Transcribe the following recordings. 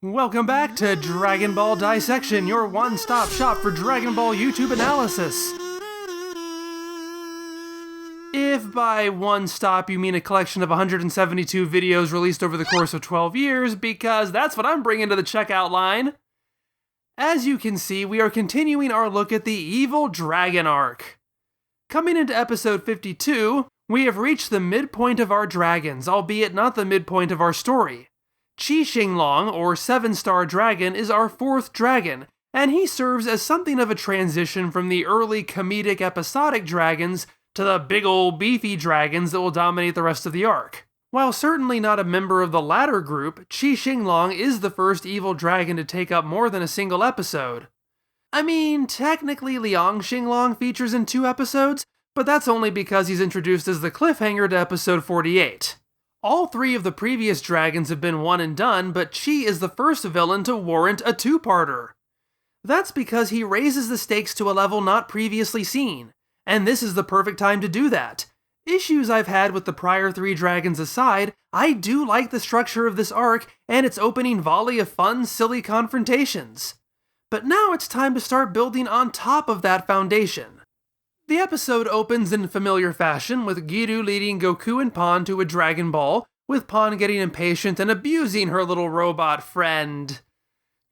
Welcome back to Dragon Ball Dissection, your one-stop shop for Dragon Ball YouTube analysis. If by one stop you mean a collection of 172 videos released over the course of 12 years, because that's what I'm bringing to the checkout line. As you can see, we are continuing our look at the Evil Dragon arc. Coming into episode 52, we have reached the midpoint of our dragons, albeit not the midpoint of our story. Xing Long, or 7-Star Dragon, is our 4th dragon, and he serves as something of a transition from the early comedic episodic dragons to the big ol' beefy dragons that will dominate the rest of the arc. While certainly not a member of the latter group, Xing Long is the first evil dragon to take up more than a single episode. I mean, technically Xing Long features in 2 episodes, but that's only because he's introduced as the cliffhanger to episode 48. All 3 of the previous dragons have been one and done, but Chi is the first villain to warrant a 2-parter. That's because he raises the stakes to a level not previously seen, and this is the perfect time to do that. Issues I've had with the prior 3 dragons aside, I do like the structure of this arc and its opening volley of fun, silly confrontations. But now it's time to start building on top of that foundation. The episode opens in familiar fashion, with Giru leading Goku and Pan to a Dragon Ball, with Pan getting impatient and abusing her little robot friend.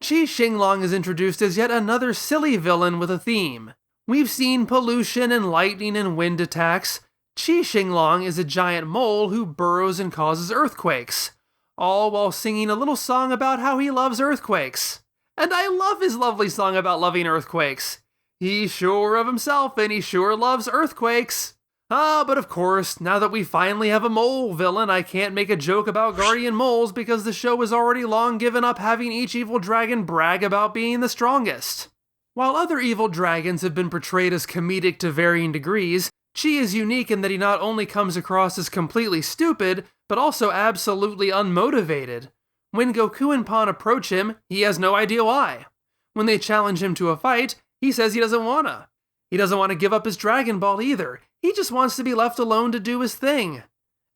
Xing Long is introduced as yet another silly villain with a theme. We've seen pollution and lightning and wind attacks. Xing Long is a giant mole who burrows and causes earthquakes, all while singing a little song about how he loves earthquakes. And I love his lovely song about loving earthquakes. He's sure of himself, and he sure loves earthquakes. But of course, now that we finally have a mole villain, I can't make a joke about guardian moles because the show has already long given up having each evil dragon brag about being the strongest. While other evil dragons have been portrayed as comedic to varying degrees, Chi is unique in that he not only comes across as completely stupid, but also absolutely unmotivated. When Goku and Pan approach him, he has no idea why. When they challenge him to a fight, he says he doesn't wanna. He doesn't want to give up his Dragon Ball either. He just wants to be left alone to do his thing.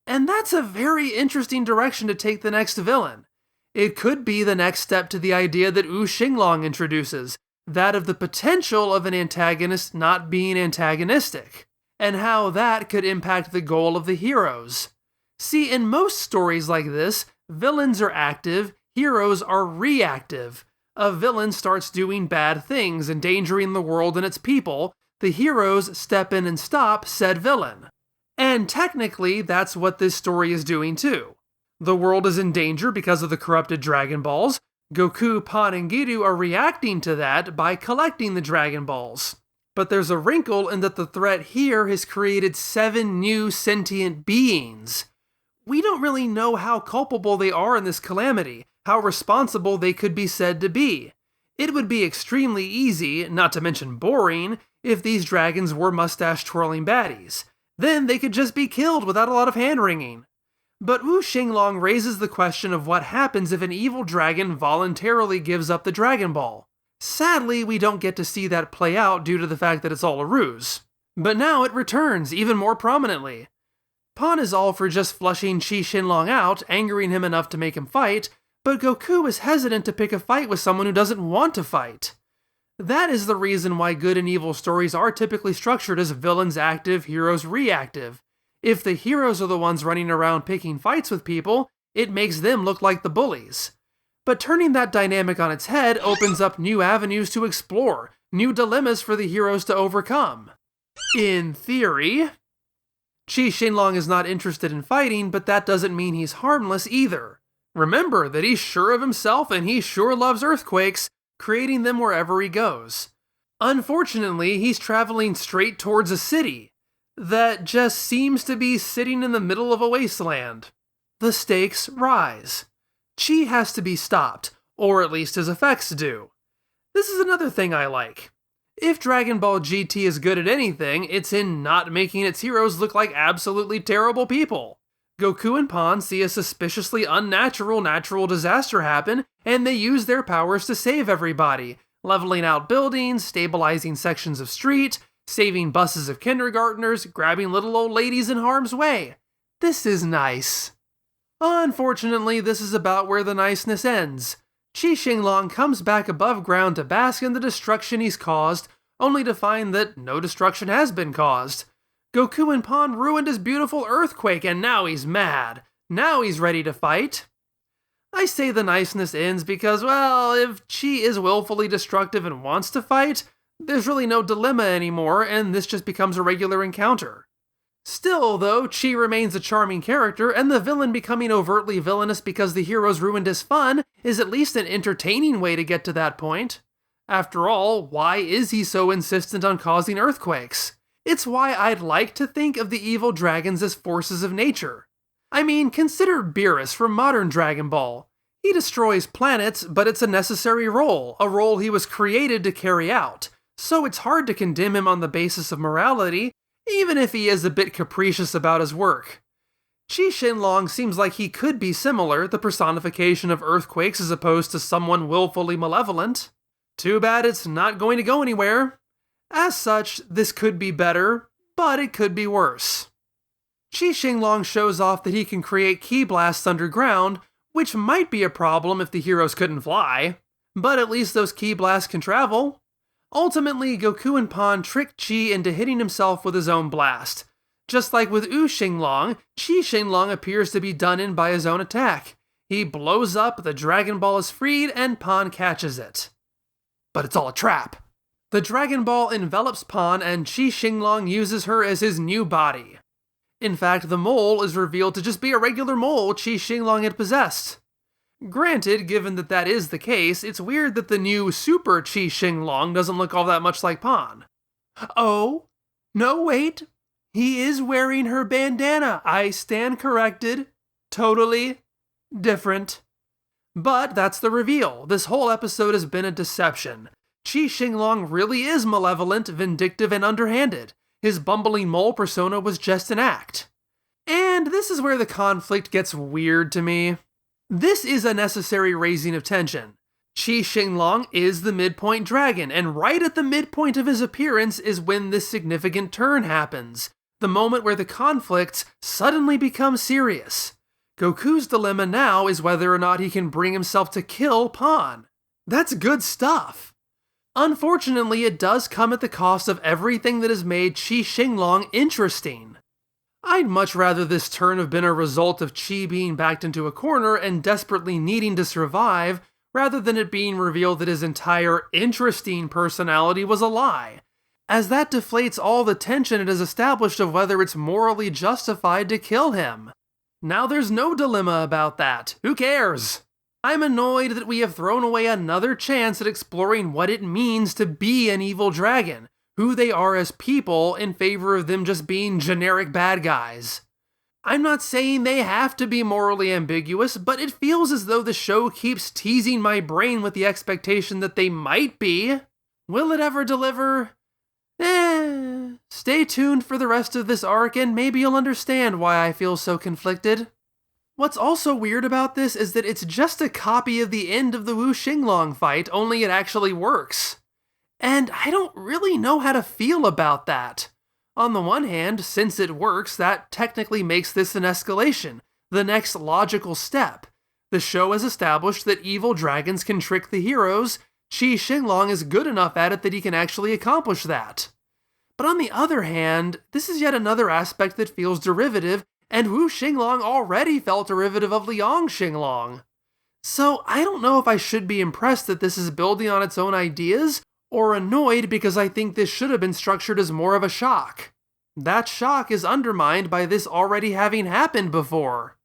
And that's a very interesting direction to take the next villain. It could be the next step to the idea that Xing Long introduces, that of the potential of an antagonist not being antagonistic, and how that could impact the goal of the heroes. See, in most stories like this, villains are active, heroes are reactive. A villain starts doing bad things, endangering the world and its people. The heroes step in and stop said villain. And technically, that's what this story is doing too. The world is in danger because of the corrupted Dragon Balls. Goku, Pan, and Giru are reacting to that by collecting the Dragon Balls. But there's a wrinkle in that the threat here has created 7 new sentient beings. We don't really know how culpable they are in this calamity, how responsible they could be said to be. It would be extremely easy, not to mention boring, if these dragons were mustache-twirling baddies. Then they could just be killed without a lot of hand-wringing. But Xing Long raises the question of what happens if an evil dragon voluntarily gives up the Dragon Ball. Sadly, we don't get to see that play out due to the fact that it's all a ruse. But now it returns, even more prominently. Pan is all for just flushing Xing Long out, angering him enough to make him fight, but Goku is hesitant to pick a fight with someone who doesn't want to fight. That is the reason why good and evil stories are typically structured as villains active, heroes reactive. If the heroes are the ones running around picking fights with people, it makes them look like the bullies. But turning that dynamic on its head opens up new avenues to explore, new dilemmas for the heroes to overcome. In theory, Xing Long is not interested in fighting, but that doesn't mean he's harmless either. Remember that he's sure of himself and he sure loves earthquakes, creating them wherever he goes. Unfortunately, he's traveling straight towards a city that just seems to be sitting in the middle of a wasteland. The stakes rise. Chi has to be stopped, or at least his effects do. This is another thing I like. If Dragon Ball GT is good at anything, it's in not making its heroes look like absolutely terrible people. Goku and Pan see a suspiciously unnatural natural disaster happen, and they use their powers to save everybody, leveling out buildings, stabilizing sections of street, saving buses of kindergartners, grabbing little old ladies in harm's way. This is nice. Unfortunately, this is about where the niceness ends. Xing Long comes back above ground to bask in the destruction he's caused, only to find that no destruction has been caused. Goku and Pan ruined his beautiful earthquake, and now he's mad. Now he's ready to fight. I say the niceness ends because, well, if Chi is willfully destructive and wants to fight, there's really no dilemma anymore, and this just becomes a regular encounter. Still, though, Chi remains a charming character, and the villain becoming overtly villainous because the heroes ruined his fun is at least an entertaining way to get to that point. After all, why is he so insistent on causing earthquakes? It's why I'd like to think of the evil dragons as forces of nature. I mean, consider Beerus from modern Dragon Ball. He destroys planets, but it's a necessary role, a role he was created to carry out, so it's hard to condemn him on the basis of morality, even if he is a bit capricious about his work. Xing Long seems like he could be similar, the personification of earthquakes as opposed to someone willfully malevolent. Too bad it's not going to go anywhere. As such, this could be better, but it could be worse. Xing Long shows off that he can create ki blasts underground, which might be a problem if the heroes couldn't fly, but at least those ki blasts can travel. Ultimately, Goku and Pan trick Chi into hitting himself with his own blast. Just like with Xing Long, Xing Long appears to be done in by his own attack. He blows up, the Dragon Ball is freed, and Pan catches it. But it's all a trap. The Dragon Ball envelops Pan, and Xing Long uses her as his new body. In fact, the mole is revealed to just be a regular mole Xing Long had possessed. Granted, given that that is the case, it's weird that the new Super Xing Long doesn't look all that much like Pan. Oh, no wait, he is wearing her bandana. I stand corrected. Totally different. But that's the reveal. This whole episode has been a deception. Xing Long really is malevolent, vindictive, and underhanded. His bumbling mole persona was just an act. And this is where the conflict gets weird to me. This is a necessary raising of tension. Xing Long is the Midpoint dragon, and right at the midpoint of his appearance is when this significant turn happens. The moment where the conflicts suddenly become serious. Goku's dilemma now is whether or not he can bring himself to kill Pan. That's good stuff. Unfortunately, it does come at the cost of everything that has made Xing Long interesting. I'd much rather this turn have been a result of Chi being backed into a corner and desperately needing to survive, rather than it being revealed that his entire interesting personality was a lie, as that deflates all the tension it has established of whether it's morally justified to kill him. Now there's no dilemma about that. Who cares? I'm annoyed that we have thrown away another chance at exploring what it means to be an evil dragon, who they are as people, in favor of them just being generic bad guys. I'm not saying they have to be morally ambiguous, but it feels as though the show keeps teasing my brain with the expectation that they might be. Will it ever deliver? Stay tuned for the rest of this arc and maybe you'll understand why I feel so conflicted. What's also weird about this is that it's just a copy of the end of the Xing Long fight, only it actually works. And I don't really know how to feel about that. On the one hand, since it works, that technically makes this an escalation, the next logical step. The show has established that evil dragons can trick the heroes. Xing Long is good enough at it that he can actually accomplish that. But on the other hand, this is yet another aspect that feels derivative, and Xing Long already felt derivative of Xing Long. So I don't know if I should be impressed that this is building on its own ideas, or annoyed because I think this should have been structured as more of a shock. That shock is undermined by this already having happened before.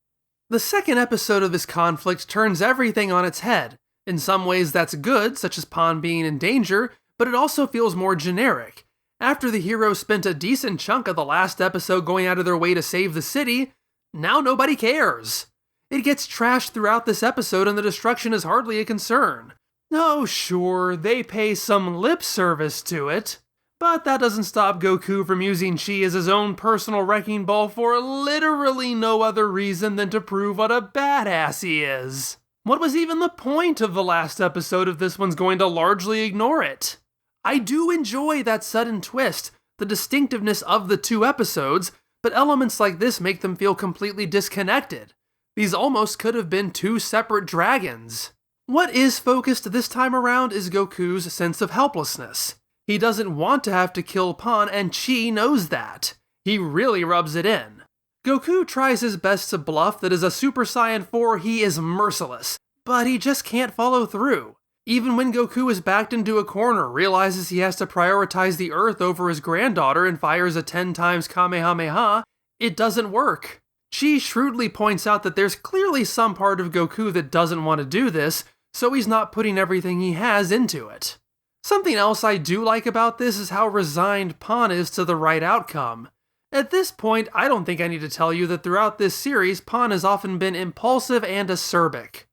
The second episode of this conflict turns everything on its head. In some ways that's good, such as Pan being in danger, but it also feels more generic. After the heroes spent a decent chunk of the last episode going out of their way to save the city, now nobody cares. It gets trashed throughout this episode and the destruction is hardly a concern. Oh sure, they pay some lip service to it, but that doesn't stop Goku from using Chi as his own personal wrecking ball for literally no other reason than to prove what a badass he is. What was even the point of the last episode if this one's going to largely ignore it? I do enjoy that sudden twist, the distinctiveness of the two episodes, but elements like this make them feel completely disconnected. These almost could have been two separate dragons. What is focused this time around is Goku's sense of helplessness. He doesn't want to have to kill Pan, and Chi knows that. He really rubs it in. Goku tries his best to bluff that as a Super Saiyan 4 he is merciless, but he just can't follow through. Even when Goku is backed into a corner, realizes he has to prioritize the Earth over his granddaughter and fires a 10 times Kamehameha, it doesn't work. Chi shrewdly points out that there's clearly some part of Goku that doesn't want to do this, so he's not putting everything he has into it. Something else I do like about this is how resigned Pan is to the right outcome. At this point, I don't think I need to tell you that throughout this series, Pan has often been impulsive and acerbic.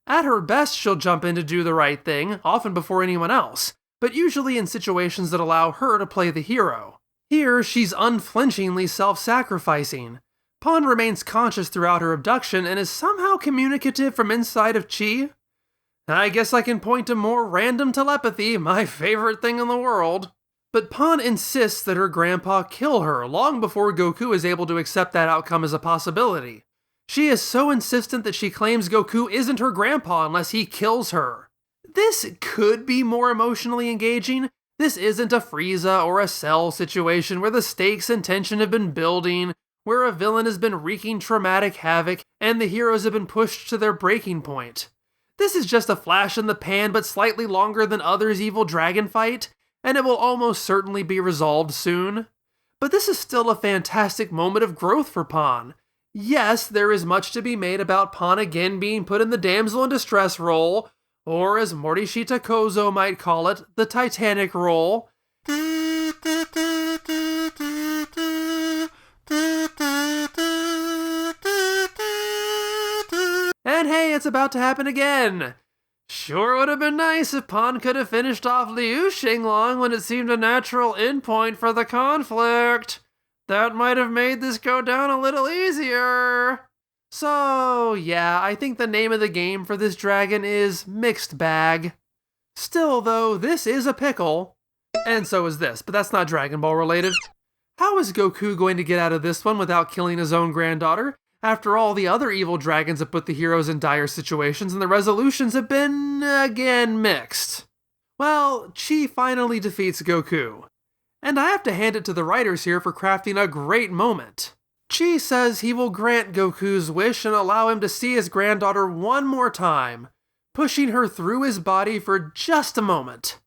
At her best, she'll jump in to do the right thing, often before anyone else, but usually in situations that allow her to play the hero. Here, she's unflinchingly self-sacrificing. Pan remains conscious throughout her abduction and is somehow communicative from inside of Chi. I guess I can point to more random telepathy, my favorite thing in the world. But Pan insists that her grandpa kill her long before Goku is able to accept that outcome as a possibility. She is so insistent that she claims Goku isn't her grandpa unless he kills her. This could be more emotionally engaging. This isn't a Frieza or a Cell situation where the stakes and tension have been building, where a villain has been wreaking traumatic havoc and the heroes have been pushed to their breaking point. This is just a flash in the pan but slightly longer than others' evil dragon fight, and it will almost certainly be resolved soon. But this is still a fantastic moment of growth for Pan. Yes, there is much to be made about Pan again being put in the damsel in distress role, or as Morishita Kozo might call it, the Titanic role. And hey, it's about to happen again! Sure would have been nice if Pan could have finished off Liu Xing Long when it seemed a natural endpoint for the conflict. That might have made this go down a little easier. So, yeah, I think the name of the game for this dragon is Mixed Bag. Still, though, this is a pickle. And so is this, but that's not Dragon Ball related. How is Goku going to get out of this one without killing his own granddaughter? After all, the other evil dragons have put the heroes in dire situations and the resolutions have been, again, mixed. Well, Chi finally defeats Goku. And I have to hand it to the writers here for crafting a great moment. Chi says he will grant Goku's wish and allow him to see his granddaughter one more time, pushing her through his body for just a moment.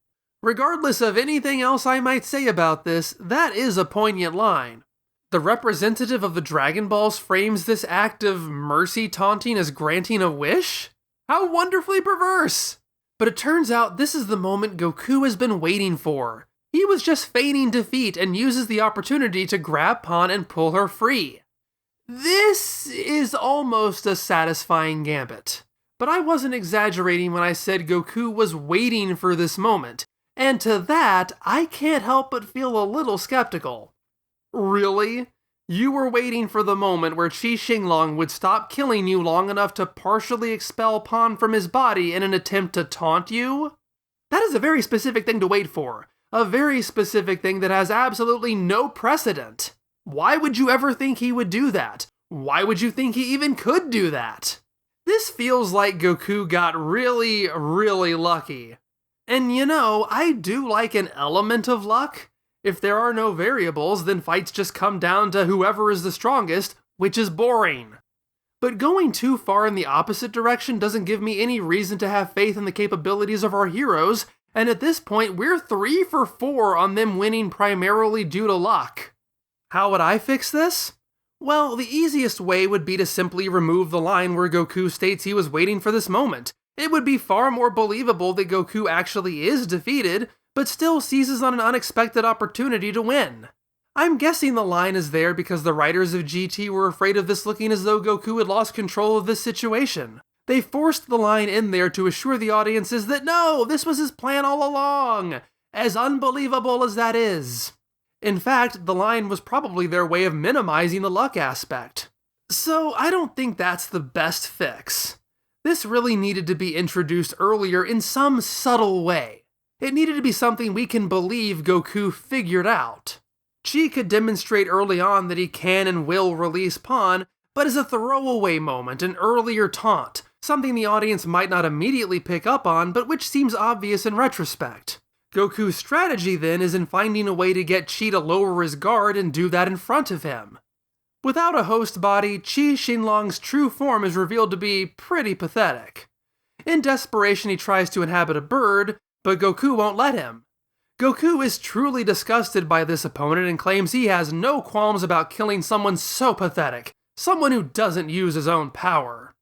Regardless of anything else I might say about this, that is a poignant line. The representative of the Dragon Balls frames this act of mercy taunting as granting a wish? How wonderfully perverse! But it turns out this is the moment Goku has been waiting for. He was just feigning defeat and uses the opportunity to grab Pan and pull her free. This is almost a satisfying gambit. But I wasn't exaggerating when I said Goku was waiting for this moment. And to that, I can't help but feel a little skeptical. Really? You were waiting for the moment where Xing Long would stop killing you long enough to partially expel Pan from his body in an attempt to taunt you? That is a very specific thing to wait for. A very specific thing that has absolutely no precedent. Why would you ever think he would do that? Why would you think he even could do that? This feels like Goku got really, really lucky. And you know, I do like an element of luck. If there are no variables, then fights just come down to whoever is the strongest, which is boring. But going too far in the opposite direction doesn't give me any reason to have faith in the capabilities of our heroes, and at this point, we're 3 for 4 on them winning primarily due to luck. How would I fix this? Well, the easiest way would be to simply remove the line where Goku states he was waiting for this moment. It would be far more believable that Goku actually is defeated, but still seizes on an unexpected opportunity to win. I'm guessing the line is there because the writers of GT were afraid of this looking as though Goku had lost control of this situation. They forced the line in there to assure the audiences that no, this was his plan all along, as unbelievable as that is. In fact, the line was probably their way of minimizing the luck aspect. So I don't think that's the best fix. This really needed to be introduced earlier in some subtle way. It needed to be something we can believe Goku figured out. Chi could demonstrate early on that he can and will release Pan, but as a throwaway moment, an earlier taunt, something the audience might not immediately pick up on, but which seems obvious in retrospect. Goku's strategy then is in finding a way to get Chi to lower his guard and do that in front of him. Without a host body, Xing Long's true form is revealed to be pretty pathetic. In desperation, he tries to inhabit a bird, but Goku won't let him. Goku is truly disgusted by this opponent and claims he has no qualms about killing someone so pathetic, someone who doesn't use his own power.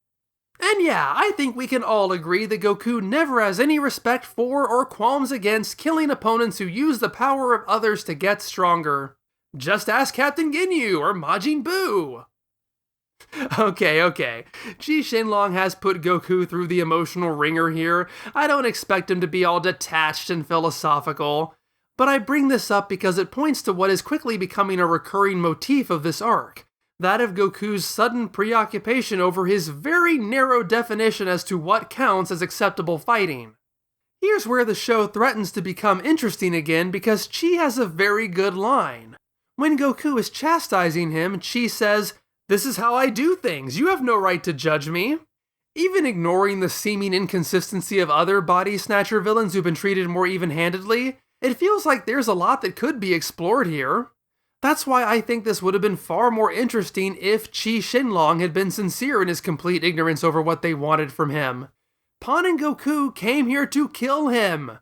And yeah, I think we can all agree that Goku never has any respect for or qualms against killing opponents who use the power of others to get stronger. Just ask Captain Ginyu or Majin Buu! Okay. Xing Long has put Goku through the emotional ringer here. I don't expect him to be all detached and philosophical. But I bring this up because it points to what is quickly becoming a recurring motif of this arc. That of Goku's sudden preoccupation over his very narrow definition as to what counts as acceptable fighting. Here's where the show threatens to become interesting again because Chi has a very good line. When Goku is chastising him, Chi says, "This is how I do things, you have no right to judge me." Even ignoring the seeming inconsistency of other body snatcher villains who've been treated more even-handedly, it feels like there's a lot that could be explored here. That's why I think this would have been far more interesting if Xing Long had been sincere in his complete ignorance over what they wanted from him. Pan and Goku came here to kill him.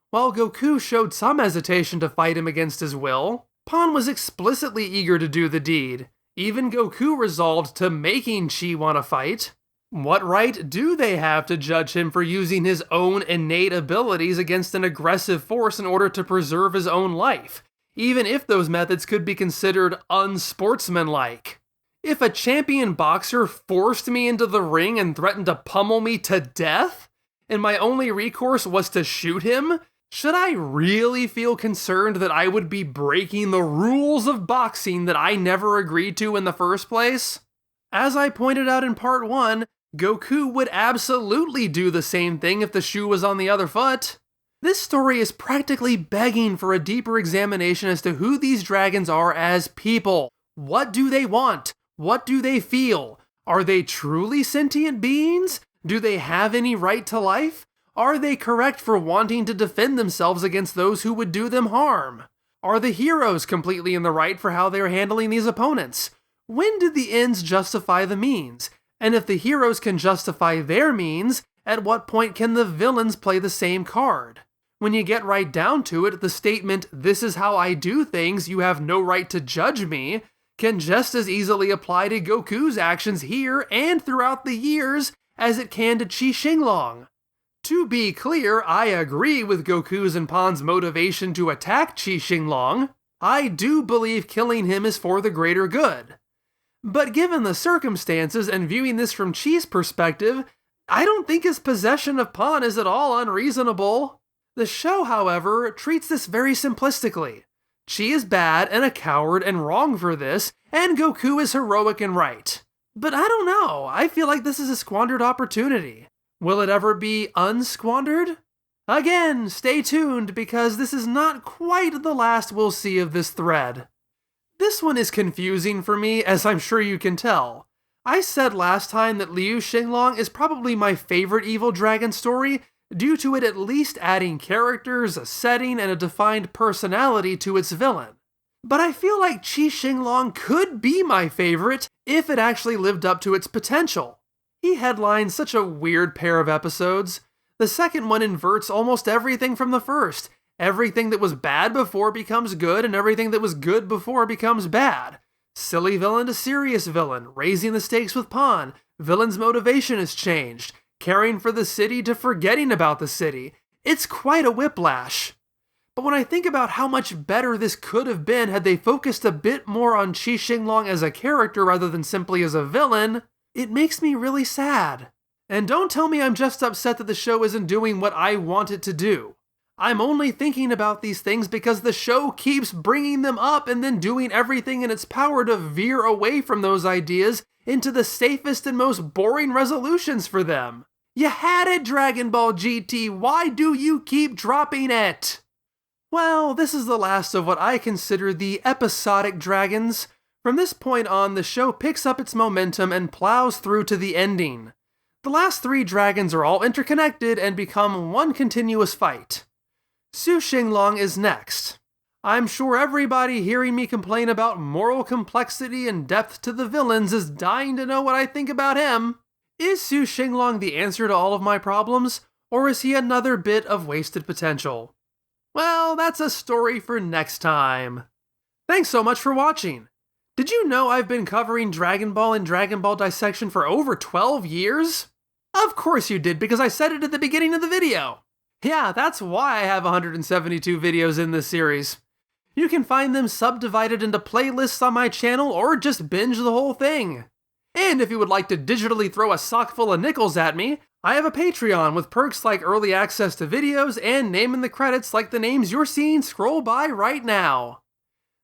While Goku showed some hesitation to fight him against his will, Pan was explicitly eager to do the deed. Even Goku resolved to making Chi want to fight. What right do they have to judge him for using his own innate abilities against an aggressive force in order to preserve his own life, even if those methods could be considered unsportsmanlike? If a champion boxer forced me into the ring and threatened to pummel me to death, and my only recourse was to shoot him, should I really feel concerned that I would be breaking the rules of boxing that I never agreed to in the first place? As I pointed out in part 1, Goku would absolutely do the same thing if the shoe was on the other foot. This story is practically begging for a deeper examination as to who these dragons are as people. What do they want? What do they feel? Are they truly sentient beings? Do they have any right to life? Are they correct for wanting to defend themselves against those who would do them harm? Are the heroes completely in the right for how they're handling these opponents? When did the ends justify the means? And if the heroes can justify their means, at what point can the villains play the same card? When you get right down to it, the statement, "This is how I do things, you have no right to judge me," can just as easily apply to Goku's actions here and throughout the years as it can to Xing Long. To be clear, I agree with Goku's and Pan's motivation to attack Xing Long. I do believe killing him is for the greater good. But given the circumstances and viewing this from Chi's perspective, I don't think his possession of Pan is at all unreasonable. The show, however, treats this very simplistically. Chi is bad and a coward and wrong for this, and Goku is heroic and right. But I don't know, I feel like this is a squandered opportunity. Will it ever be unsquandered? Again, stay tuned because this is not quite the last we'll see of this thread. This one is confusing for me, as I'm sure you can tell. I said last time that Liu Xinglong is probably my favorite Evil Dragon story, due to it at least adding characters, a setting, and a defined personality to its villain. But I feel like Xing Long could be my favorite if it actually lived up to its potential. He headlines such a weird pair of episodes. The second one inverts almost everything from the first. Everything that was bad before becomes good, and everything that was good before becomes bad. Silly villain to serious villain, raising the stakes with Pan. Villain's motivation is changed. Caring for the city to forgetting about the city. It's quite a whiplash. But when I think about how much better this could have been had they focused a bit more on Xing Long as a character rather than simply as a villain, it makes me really sad. And don't tell me I'm just upset that the show isn't doing what I want it to do. I'm only thinking about these things because the show keeps bringing them up and then doing everything in its power to veer away from those ideas into the safest and most boring resolutions for them. You had it, Dragon Ball GT, why do you keep dropping it? Well, this is the last of what I consider the episodic dragons. From this point on, the show picks up its momentum and plows through to the ending. The last 3 dragons are all interconnected and become one continuous fight. Xing Long is next. I'm sure everybody hearing me complain about moral complexity and depth to the villains is dying to know what I think about him. Is Xing Long the answer to all of my problems, or is he another bit of wasted potential? Well, that's a story for next time. Thanks so much for watching. Did you know I've been covering Dragon Ball and Dragon Ball Dissection for over 12 years? Of course you did, because I said it at the beginning of the video. Yeah, that's why I have 172 videos in this series. You can find them subdivided into playlists on my channel or just binge the whole thing. And if you would like to digitally throw a sock full of nickels at me, I have a Patreon with perks like early access to videos and name in the credits like the names you're seeing scroll by right now.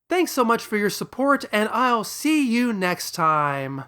Thanks so much for your support, and I'll see you next time.